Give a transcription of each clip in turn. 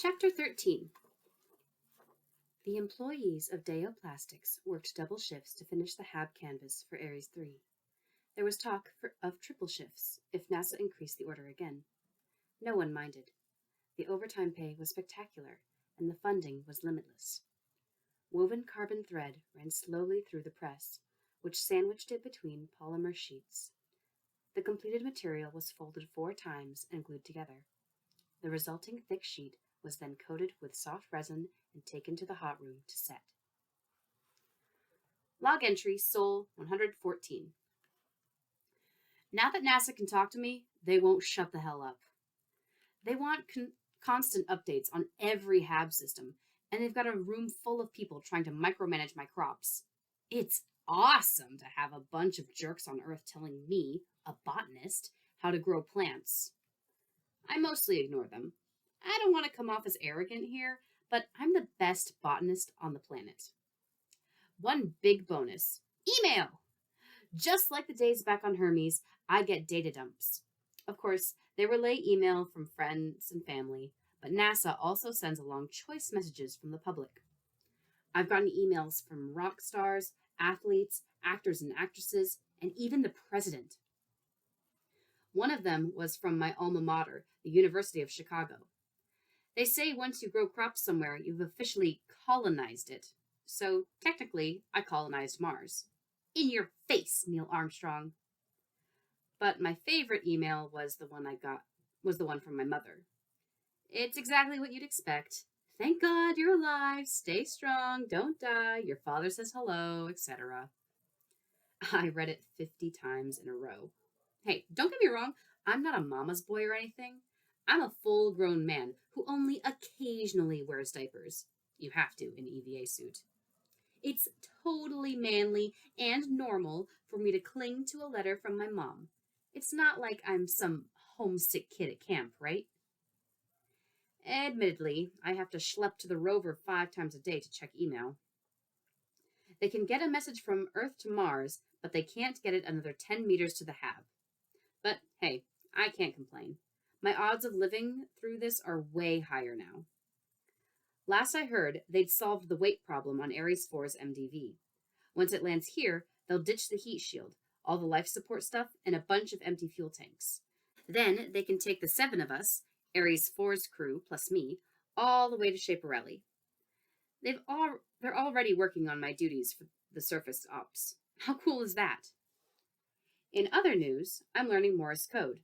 Chapter 13. The employees of Deo Plastics worked double shifts to finish the HAB canvas for Ares 3. There was talk of triple shifts if NASA increased the order again. No one minded. The overtime pay was spectacular, and the funding was limitless. Woven carbon thread ran slowly through the press, which sandwiched it between polymer sheets. The completed material was folded 4 times and glued together. The resulting thick sheet was then coated with soft resin and taken to the hot room to set. Log entry Sol 114. Now that NASA can talk to me, they won't shut the hell up. They want constant updates on every HAB system, and they've got a room full of people trying to micromanage my crops. It's awesome to have a bunch of jerks on Earth telling me, a botanist, how to grow plants. I mostly ignore them. I don't want to come off as arrogant here, but I'm the best botanist on the planet. One big bonus: email! Just like the days back on Hermes, I get data dumps. Of course, they relay email from friends and family, but NASA also sends along choice messages from the public. I've gotten emails from rock stars, athletes, actors and actresses, and even the president. One of them was from my alma mater, the University of Chicago. They say once you grow crops somewhere, you've officially colonized it. So technically, I colonized Mars. In your face, Neil Armstrong. But my favorite email was the one from my mother. It's exactly what you'd expect. Thank God you're alive. Stay strong. Don't die. Your father says hello, etc. I read it 50 times in a row. Hey, don't get me wrong. I'm not a mama's boy or anything. I'm a full-grown man who only occasionally wears diapers. You have to in EVA suit. It's totally manly and normal for me to cling to a letter from my mom. It's not like I'm some homesick kid at camp, right? Admittedly, I have to schlep to the rover 5 times a day to check email. They can get a message from Earth to Mars, but they can't get it another 10 meters to the HAB. But hey, I can't complain. My odds of living through this are way higher now. Last I heard, they'd solved the weight problem on Ares 4's MDV. Once it lands here, they'll ditch the heat shield, all the life support stuff, and a bunch of empty fuel tanks. Then they can take the 7 of us, Ares 4's crew plus me, all the way to Schiaparelli. They're already working on my duties for the surface ops. How cool is that? In other news, I'm learning Morse code.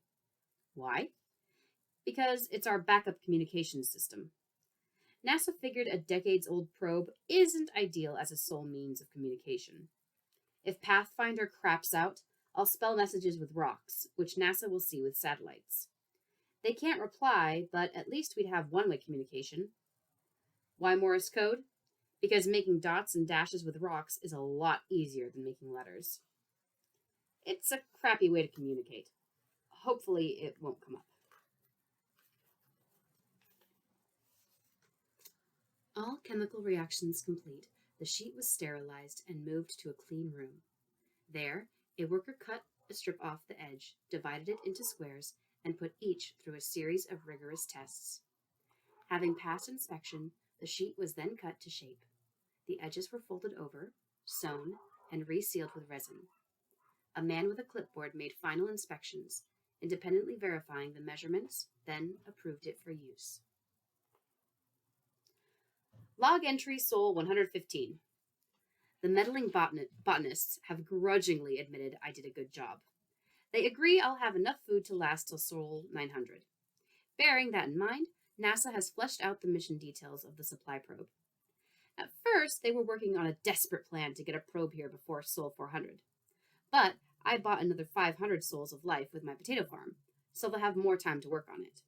Why? Because it's our backup communications system. NASA figured a decades-old probe isn't ideal as a sole means of communication. If Pathfinder craps out, I'll spell messages with rocks, which NASA will see with satellites. They can't reply, but at least we'd have one-way communication. Why Morse code? Because making dots and dashes with rocks is a lot easier than making letters. It's a crappy way to communicate. Hopefully it won't come up. All chemical reactions complete, the sheet was sterilized and moved to a clean room. There, a worker cut a strip off the edge, divided it into squares, and put each through a series of rigorous tests. Having passed inspection, the sheet was then cut to shape. The edges were folded over, sewn, and resealed with resin. A man with a clipboard made final inspections, independently verifying the measurements, then approved it for use. Log entry Sol 115. The meddling botanists have grudgingly admitted I did a good job. They agree I'll have enough food to last till Sol 900. Bearing that in mind, NASA has fleshed out the mission details of the supply probe. At first, they were working on a desperate plan to get a probe here before Sol 400. But I bought another 500 sols of life with my potato farm, so they'll have more time to work on it.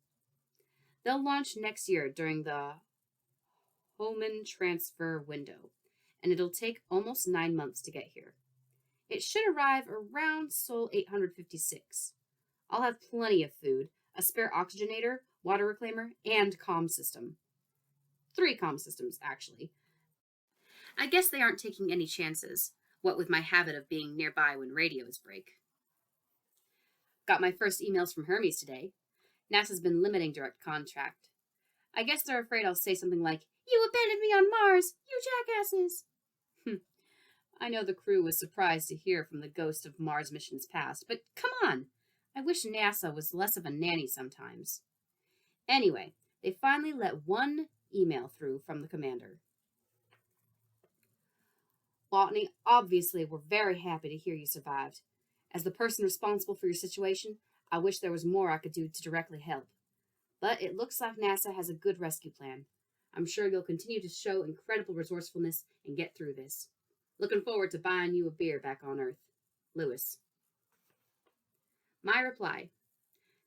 They'll launch next year during the Hohmann transfer window, and it'll take almost 9 months to get here. It should arrive around Sol 856. I'll have plenty of food, a spare oxygenator, water reclaimer, and comm system. 3 comm systems, actually. I guess they aren't taking any chances, what with my habit of being nearby when radios break. Got my first emails from Hermes today. NASA's been limiting direct contact. I guess they're afraid I'll say something like, "You abandoned me on Mars, you jackasses!" I know the crew was surprised to hear from the ghost of Mars missions past, but come on! I wish NASA was less of a nanny sometimes. Anyway, they finally let one email through from the commander. Botany, obviously, we're very happy to hear you survived. As the person responsible for your situation, I wish there was more I could do to directly help. But it looks like NASA has a good rescue plan. I'm sure you'll continue to show incredible resourcefulness and get through this. Looking forward to buying you a beer back on Earth. Lewis. My reply.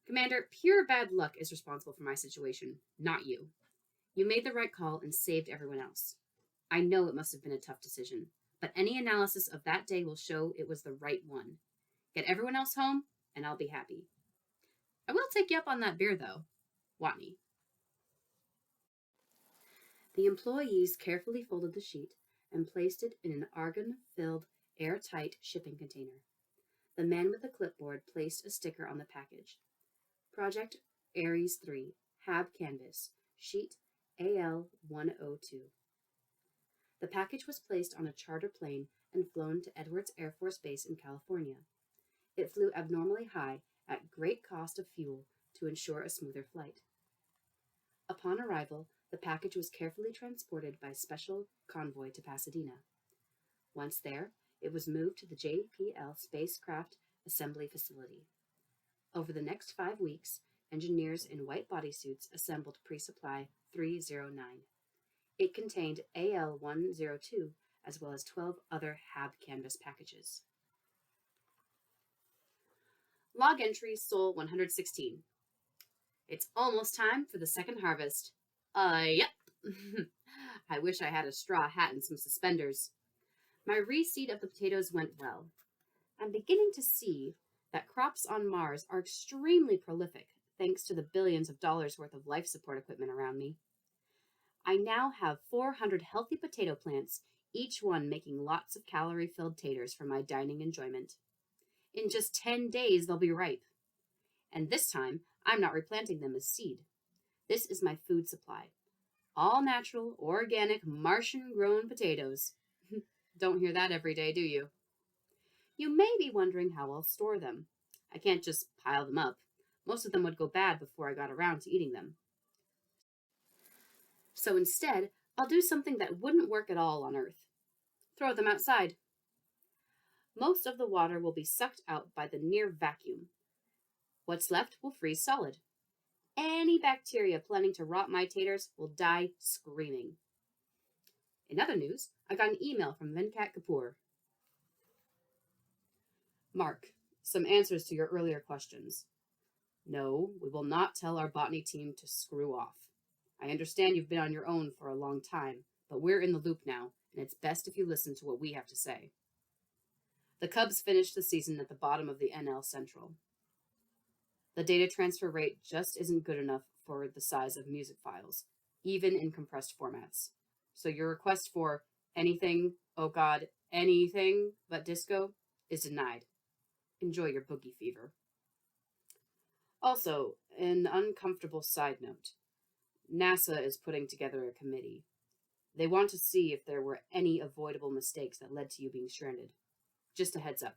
Commander, pure bad luck is responsible for my situation, not you. You made the right call and saved everyone else. I know it must have been a tough decision, but any analysis of that day will show it was the right one. Get everyone else home, and I'll be happy. I will take you up on that beer, though. Watney. The employees carefully folded the sheet and placed it in an argon-filled, airtight shipping container. The man with the clipboard placed a sticker on the package. Project Ares 3, Hab Canvas, Sheet AL-102. The package was placed on a charter plane and flown to Edwards Air Force Base in California. It flew abnormally high at great cost of fuel to ensure a smoother flight. Upon arrival, the package was carefully transported by special convoy to Pasadena. Once there, it was moved to the JPL Spacecraft Assembly Facility. Over the next 5 weeks, engineers in white bodysuits assembled Pre-Supply 309. It contained AL-102 as well as 12 other Hab Canvas packages. Log entry Sol 116. It's almost time for the second harvest. Yep. I wish I had a straw hat and some suspenders. My reseed of the potatoes went well. I'm beginning to see that crops on Mars are extremely prolific thanks to the billions of dollars worth of life support equipment around me. I now have 400 healthy potato plants, each one making lots of calorie-filled taters for my dining enjoyment. In just 10 days, they'll be ripe. And this time, I'm not replanting them as seed. This is my food supply. All natural, organic, Martian-grown potatoes. Don't hear that every day, do you? You may be wondering how I'll store them. I can't just pile them up. Most of them would go bad before I got around to eating them. So instead, I'll do something that wouldn't work at all on Earth. Throw them outside. Most of the water will be sucked out by the near vacuum. What's left will freeze solid. Any bacteria planning to rot my taters will die screaming. In other news, I got an email from Venkat Kapoor. Mark, some answers to your earlier questions. No, we will not tell our botany team to screw off. I understand you've been on your own for a long time, but we're in the loop now, and it's best if you listen to what we have to say. The Cubs finished the season at the bottom of the NL Central. The data transfer rate just isn't good enough for the size of music files, even in compressed formats. So your request for anything, oh god, anything but disco is denied. Enjoy your boogie fever. Also, an uncomfortable side note. NASA is putting together a committee. They want to see if there were any avoidable mistakes that led to you being stranded. Just a heads up.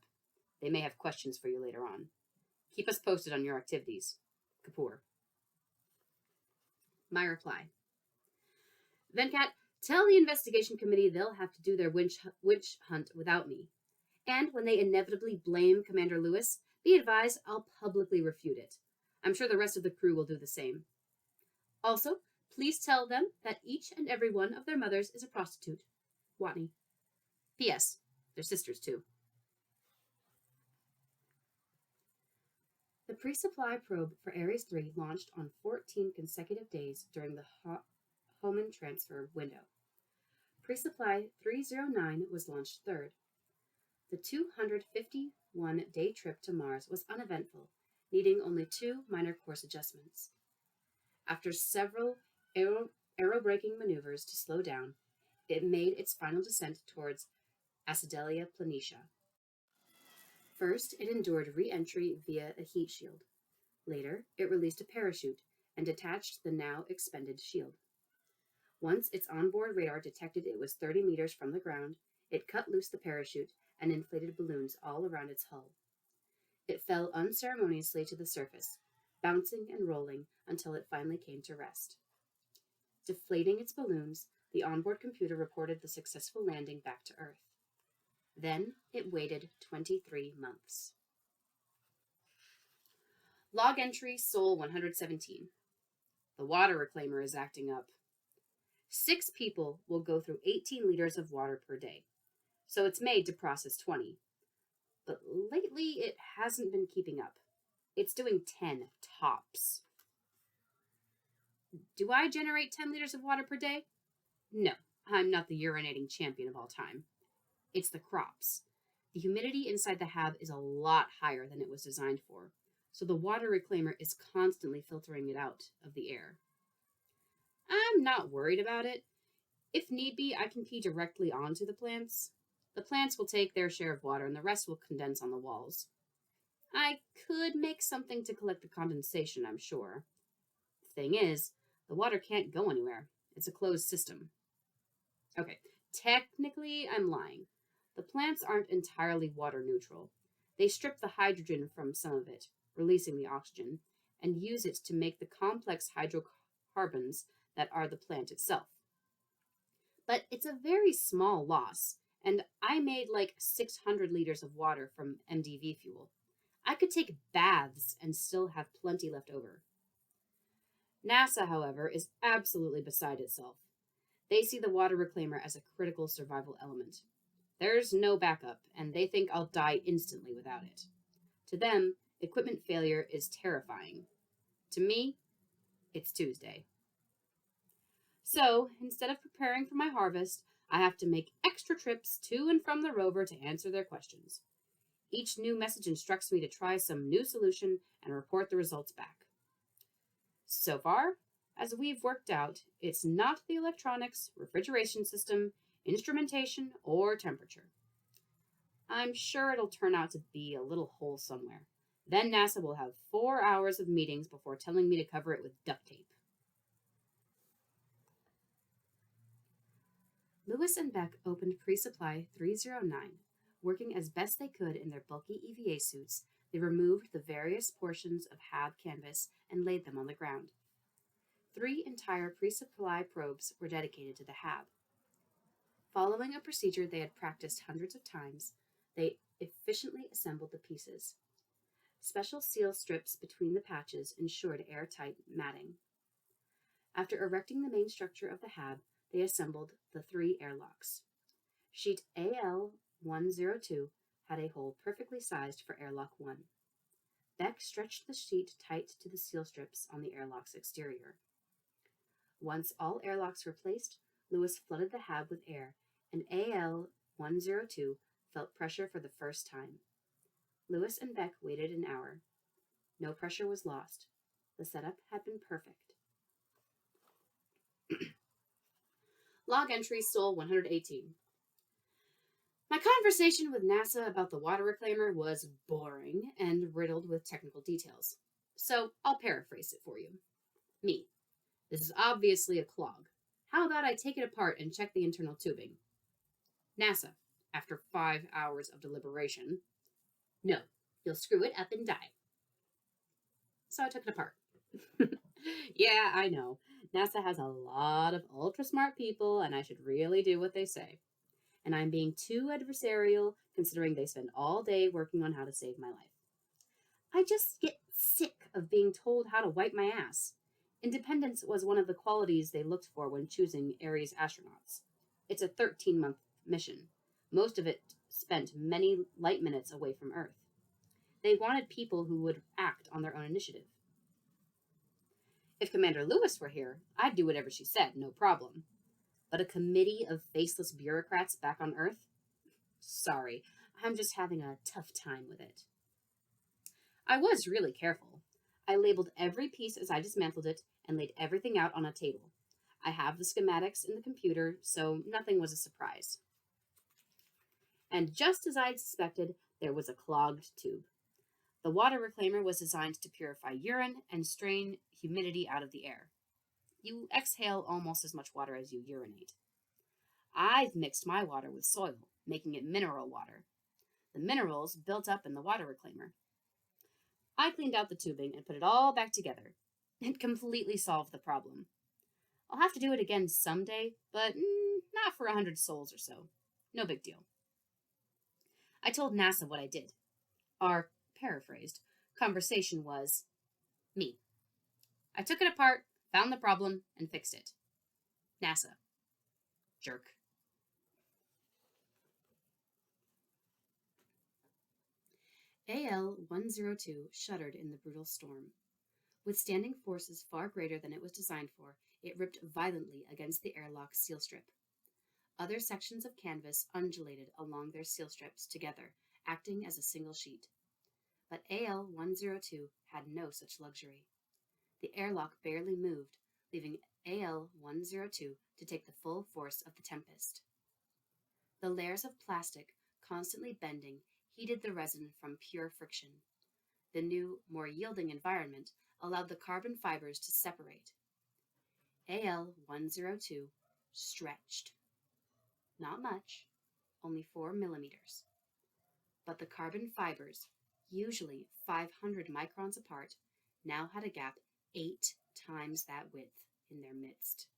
They may have questions for you later on. Keep us posted on your activities. Kapoor. My reply. Venkat, tell the investigation committee they'll have to do their witch hunt without me. And when they inevitably blame Commander Lewis, be advised I'll publicly refute it. I'm sure the rest of the crew will do the same. Also, please tell them that each and every one of their mothers is a prostitute. Watney. P.S. They're sisters, too. The pre-supply probe for Ares 3 launched on 14 consecutive days during the Hohmann transfer window. Pre-supply 309 was launched third. The 251-day trip to Mars was uneventful, needing only 2 minor course adjustments. After several aerobraking maneuvers to slow down, it made its final descent towards Acidalia Planitia. First, it endured re-entry via a heat shield. Later, it released a parachute and detached the now expended shield. Once its onboard radar detected it was 30 meters from the ground, it cut loose the parachute and inflated balloons all around its hull. It fell unceremoniously to the surface, bouncing and rolling until it finally came to rest. Deflating its balloons, the onboard computer reported the successful landing back to Earth. Then it waited 23 months. Log entry Sol 117. The water reclaimer is acting up. 6 people will go through 18 liters of water per day, so it's made to process 20. But lately it hasn't been keeping up. It's doing 10 tops. Do I generate 10 liters of water per day? No, I'm not the urinating champion of all time. It's the crops. The humidity inside the hab is a lot higher than it was designed for, so the water reclaimer is constantly filtering it out of the air. I'm not worried about it. If need be, I can pee directly onto the plants. The plants will take their share of water and the rest will condense on the walls. I could make something to collect the condensation, I'm sure. The thing is, the water can't go anywhere. It's a closed system. Okay, technically, I'm lying. The plants aren't entirely water neutral. They strip the hydrogen from some of it, releasing the oxygen, and use it to make the complex hydrocarbons that are the plant itself. But it's a very small loss, and I made like 600 liters of water from MDV fuel. I could take baths and still have plenty left over. NASA, however, is absolutely beside itself. They see the water reclaimer as a critical survival element. There's no backup, and they think I'll die instantly without it. To them, equipment failure is terrifying. To me, it's Tuesday. So, instead of preparing for my harvest, I have to make extra trips to and from the rover to answer their questions. Each new message instructs me to try some new solution and report the results back. So far, as we've worked out, it's not the electronics, refrigeration system, instrumentation, or temperature. I'm sure it'll turn out to be a little hole somewhere. Then NASA will have 4 hours of meetings before telling me to cover it with duct tape. Lewis and Beck opened Pre-Supply 309. Working as best they could in their bulky EVA suits, they removed the various portions of HAB canvas and laid them on the ground. 3 entire Pre-Supply probes were dedicated to the HAB. Following a procedure they had practiced hundreds of times, they efficiently assembled the pieces. Special seal strips between the patches ensured airtight matting. After erecting the main structure of the HAB, they assembled the 3 airlocks. Sheet AL-102 had a hole perfectly sized for airlock 1. Beck stretched the sheet tight to the seal strips on the airlock's exterior. Once all airlocks were placed, Lewis flooded the HAB with air, and AL-102 felt pressure for the first time. Lewis and Beck waited an hour. No pressure was lost. The setup had been perfect. Log entry Sol 118. My conversation with NASA about the water reclaimer was boring and riddled with technical details. So I'll paraphrase it for you. Me. This is obviously a clog. How about I take it apart and check the internal tubing? NASA, after 5 hours of deliberation. No, you'll screw it up and die. So I took it apart. Yeah, I know. NASA has a lot of ultra smart people, and I should really do what they say. And I'm being too adversarial, considering they spend all day working on how to save my life. I just get sick of being told how to wipe my ass. Independence was one of the qualities they looked for when choosing Ares astronauts. It's a 13-month mission, most of it spent many light minutes away from Earth. They wanted people who would act on their own initiative. If Commander Lewis were here, I'd do whatever she said, no problem. But a committee of faceless bureaucrats back on Earth? Sorry, I'm just having a tough time with it. I was really careful. I labeled every piece as I dismantled it and laid everything out on a table. I have the schematics in the computer, so nothing was a surprise. And just as I'd suspected, there was a clogged tube. The water reclaimer was designed to purify urine and strain humidity out of the air. You exhale almost as much water as you urinate. I've mixed my water with soil, making it mineral water. The minerals built up in the water reclaimer. I cleaned out the tubing and put it all back together. It completely solved the problem. I'll have to do it again someday, but not for 100 sols or so. No big deal. I told NASA what I did. Our paraphrased conversation was me. I took it apart, found the problem, and fixed it. NASA. Jerk. AL-102 shuddered in the brutal storm. Withstanding forces far greater than it was designed for, it ripped violently against the airlock seal strip. Other sections of canvas undulated along their seal strips together, acting as a single sheet. But AL-102 had no such luxury. The airlock barely moved, leaving AL-102 to take the full force of the tempest. The layers of plastic, constantly bending, heated the resin from pure friction. The new, more yielding environment allowed the carbon fibers to separate. AL-102 stretched. Not much, only 4 millimeters. But the carbon fibers, usually 500 microns apart, now had a gap 8 times that width in their midst.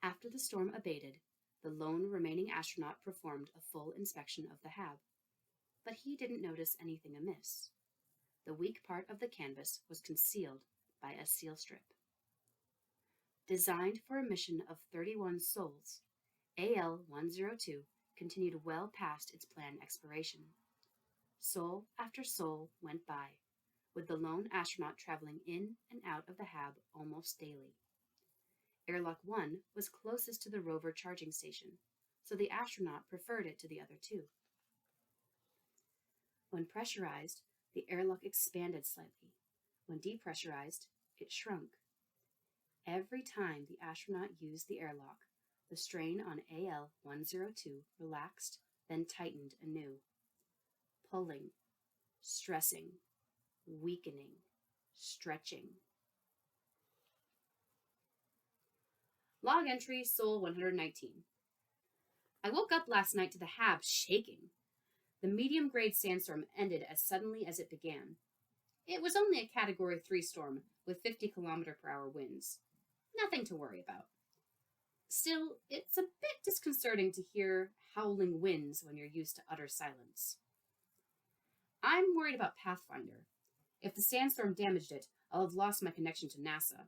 After the storm abated, the lone remaining astronaut performed a full inspection of the hab. But he didn't notice anything amiss. The weak part of the canvas was concealed by a seal strip. Designed for a mission of 31 sols, AL-102 continued well past its planned expiration. Sol after sol went by, with the lone astronaut traveling in and out of the hab almost daily. Airlock 1 was closest to the rover charging station, so the astronaut preferred it to the other two. When pressurized, the airlock expanded slightly. When depressurized, it shrunk. Every time the astronaut used the airlock, the strain on AL-102 relaxed, then tightened anew. Pulling, stressing, weakening, stretching. Log entry Sol 119. I woke up last night to the hab shaking. The medium-grade sandstorm ended as suddenly as it began. It was only a Category 3 storm with 50-kilometer-per-hour winds. Nothing to worry about. Still, it's a bit disconcerting to hear howling winds when you're used to utter silence. I'm worried about Pathfinder. If the sandstorm damaged it, I'll have lost my connection to NASA.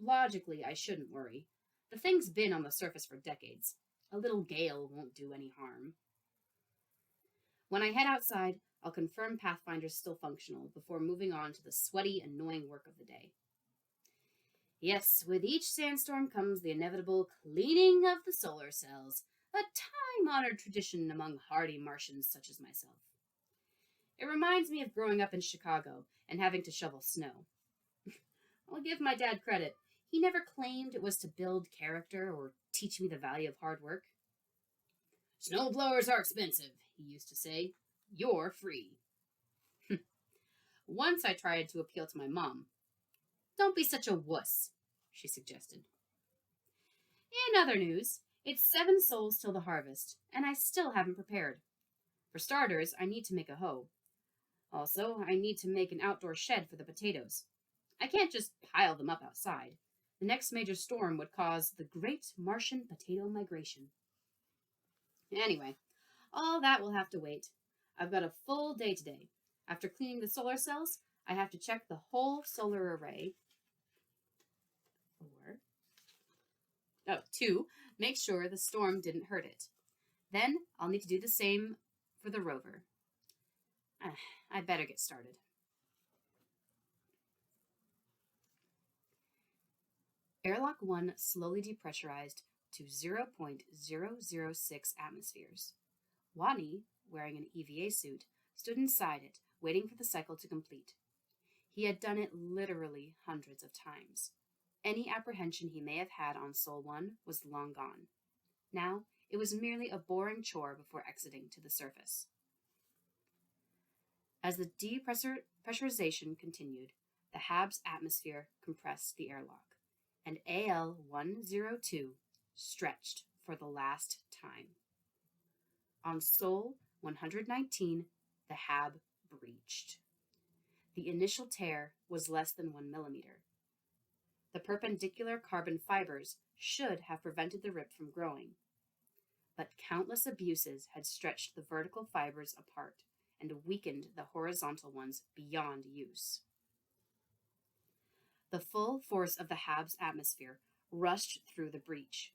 Logically, I shouldn't worry. The thing's been on the surface for decades. A little gale won't do any harm. When I head outside, I'll confirm Pathfinder's still functional before moving on to the sweaty, annoying work of the day. Yes, with each sandstorm comes the inevitable cleaning of the solar cells, a time-honored tradition among hardy Martians such as myself. It reminds me of growing up in Chicago and having to shovel snow. I'll give my dad credit. He never claimed it was to build character or teach me the value of hard work. Snowblowers are expensive, he used to say. You're free. Once I tried to appeal to my mom. Don't be such a wuss, she suggested. In other news, it's 7 sols till the harvest, and I still haven't prepared. For starters, I need to make a hoe. Also, I need to make an outdoor shed for the potatoes. I can't just pile them up outside. The next major storm would cause the Great Martian Potato Migration. Anyway, all that will have to wait. I've got a full day today. After cleaning the solar cells, I have to check the whole solar array. 2, make sure the storm didn't hurt it. Then I'll need to do the same for the rover. I better get started. Airlock 1 slowly depressurized to 0.006 atmospheres. Wani, wearing an EVA suit, stood inside it, waiting for the cycle to complete. He had done it literally hundreds of times. Any apprehension he may have had on Sol 1 was long gone. Now, it was merely a boring chore before exiting to the surface. As the depressurization continued, the HAB's atmosphere compressed the airlock, and AL 102 stretched for the last time. On Sol 119, the HAB breached. The initial tear was less than 1 millimeter. The perpendicular carbon fibers should have prevented the rip from growing, but countless abuses had stretched the vertical fibers apart and weakened the horizontal ones beyond use. The full force of the HAB's atmosphere rushed through the breach.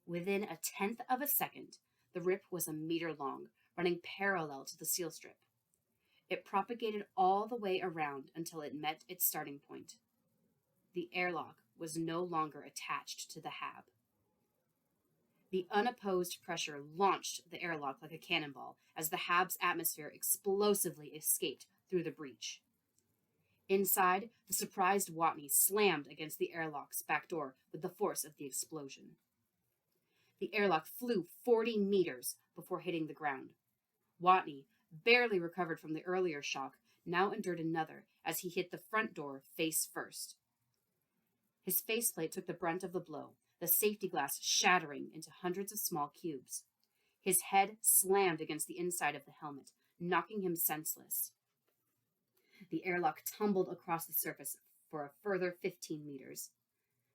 Within a tenth of a second, the rip was a meter long, running parallel to the seal strip. It propagated all the way around until it met its starting point. The airlock was no longer attached to the HAB. The unopposed pressure launched the airlock like a cannonball as the HAB's atmosphere explosively escaped through the breach. Inside, the surprised Watney slammed against the airlock's back door with the force of the explosion. The airlock flew 40 meters before hitting the ground. Watney, barely recovered from the earlier shock, now endured another as he hit the front door face first. His faceplate took the brunt of the blow, the safety glass shattering into hundreds of small cubes. His head slammed against the inside of the helmet, knocking him senseless. The airlock tumbled across the surface for a further 15 meters.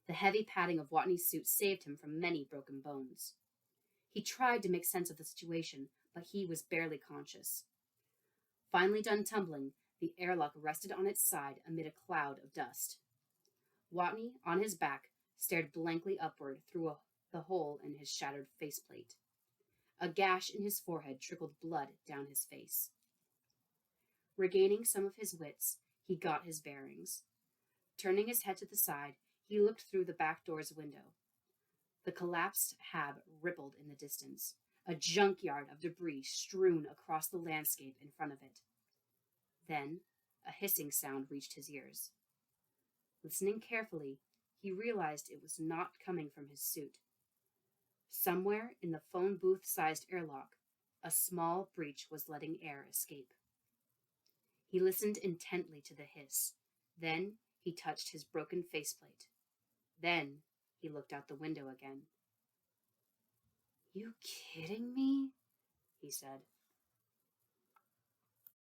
The heavy padding of Watney's suit saved him from many broken bones. He tried to make sense of the situation, but he was barely conscious. Finally done tumbling, the airlock rested on its side amid a cloud of dust. Watney, on his back, stared blankly upward through the hole in his shattered faceplate. A gash in his forehead trickled blood down his face. Regaining some of his wits, he got his bearings. Turning his head to the side, he looked through the back door's window. The collapsed HAB rippled in the distance, a junkyard of debris strewn across the landscape in front of it. Then, a hissing sound reached his ears. Listening carefully, he realized it was not coming from his suit. Somewhere in the phone booth-sized airlock, a small breach was letting air escape. He listened intently to the hiss. Then he touched his broken faceplate. Then he looked out the window again. "You kidding me?" he said.